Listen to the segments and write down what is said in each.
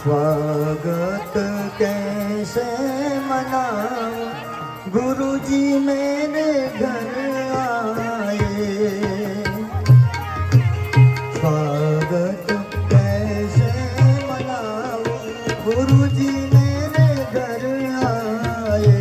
स्वागत कैसे मनाऊं, गुरुजी मेरे घर आए। स्वागत कैसे मनाऊं, गुरुजी मेरे घर आए।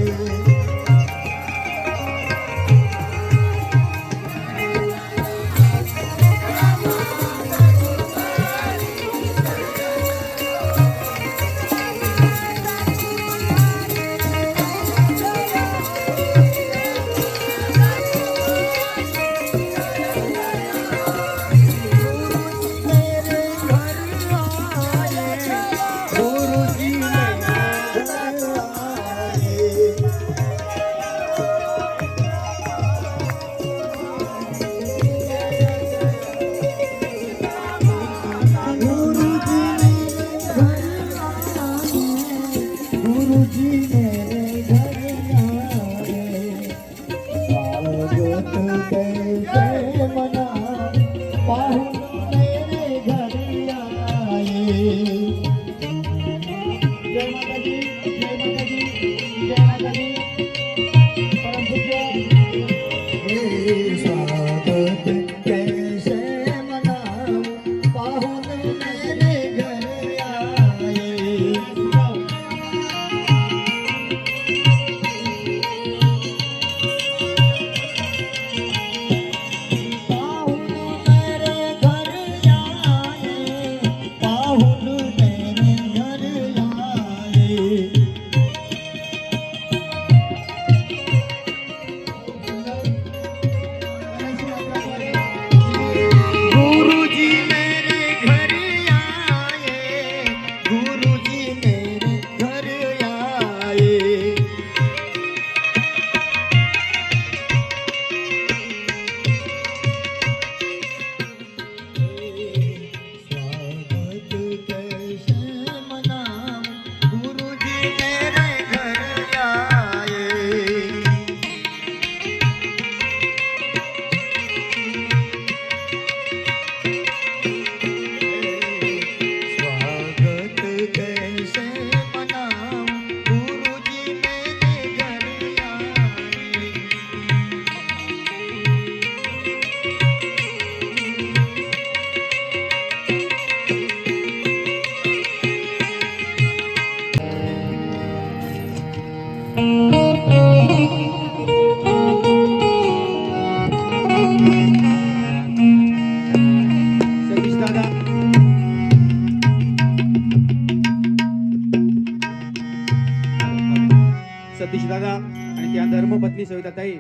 सतीश दादा आणि त्या धर्मपत्नी सविताताई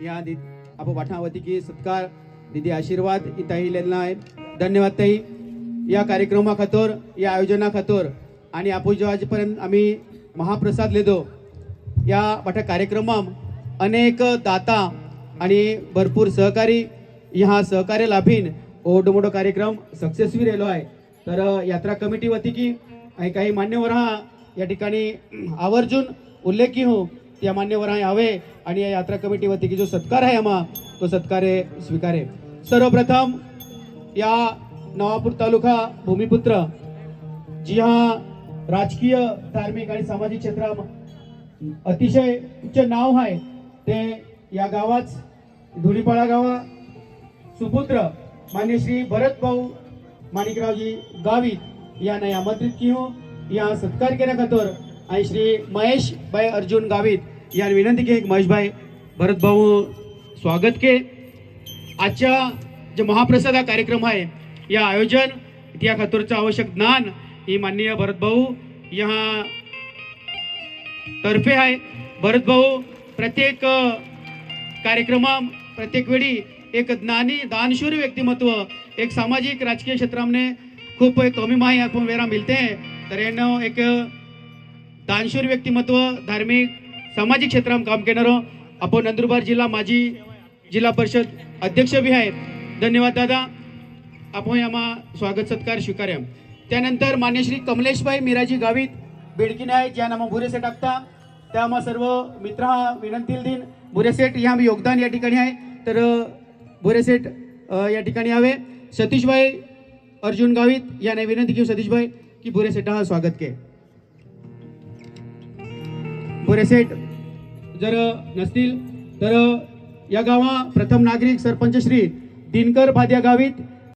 या आपण वाटणावती की सत्कार दीदी आशीर्वाद इताही लेना आहे। धन्यवाद ताई या कार्यक्रमा खातर या आयोजना खातर आणि आपण जो आजपर्यंत आम्ही महाप्रसाद लेदो या वाटा कार्यक्रमात अनेक दाता आणि भरपूर सहकारी ह्या सहकार्य लाभीन ओढो मोठो कार्यक्रम सक्सेसफुल रेलो आहे। तर यात्रा कमिटी वती की काही मान्यवर या ठिकाणी आवर्जून उल्लेखी हो त्या मान्यवर यावे आणि या यात्रा कमिटी वती की जो सत्कार आहे आम्हा तो सत्कार स्वीकारे। सर्वप्रथम या नवापूर तालुका भूमिपुत्र जी हा राजकीय धार्मिक आणि सामाजिक क्षेत्रात अतिशय उच्च नाव आहे ते या गावात धुळीपाडा गावा सुपुत्र मान्य श्री भरत भाऊ माणिकरावजी गावित यांना आमंत्रित की हो या सत्कार केल्या खातर आणि श्री महेश भाई अर्जुन गावित यांनी विनंती की महेश भाई भरत भाऊ स्वागत के आजच्या जो महाप्रसाद कार्यक्रम आहे या आयोजन त्या खातरचं आवश्यक ज्ञान ही माननीय भरत भाऊ यहाँ तर्फे आहे। भरत भाऊ प्रत्येक कार्यक्रमा प्रत्येक वेळी एक ज्ञानी दानशूर व्यक्तिमत्व एक सामाजिक राजकीय क्षेत्रामध्ये खूप कमी माही आपण वेळा मिळते तर यानं एक दानशूर व्यक्तिमत्व धार्मिक सामाजिक क्षेत्रात काम करणारं आपण नंदुरबार जिल्हा माजी जिल्हा परिषद अध्यक्ष भी आहेत। धन्यवाद दादा आपण यामा स्वागत सत्कार स्वीकार्या। त्यानंतर मान्य श्री कमलेशभाई मिराजी गावित बेडकिने आहे ज्या नामा बुरेसे टाकता त्या आम्हा सर्व मित्र विनंती दिन बुरेसेठ या योगदान या ठिकाणी आहे तर बुरेसेठ या ठिकाणी यावे। सतीशभाई अर्जुन गावित याने विनंती की सतीशभाई की बुरेसेठ हा स्वागत के बुरेसेठ जर नसतील तर या गावा प्रथम नागरिक सरपंच श्री दिनकर भाद्या गावित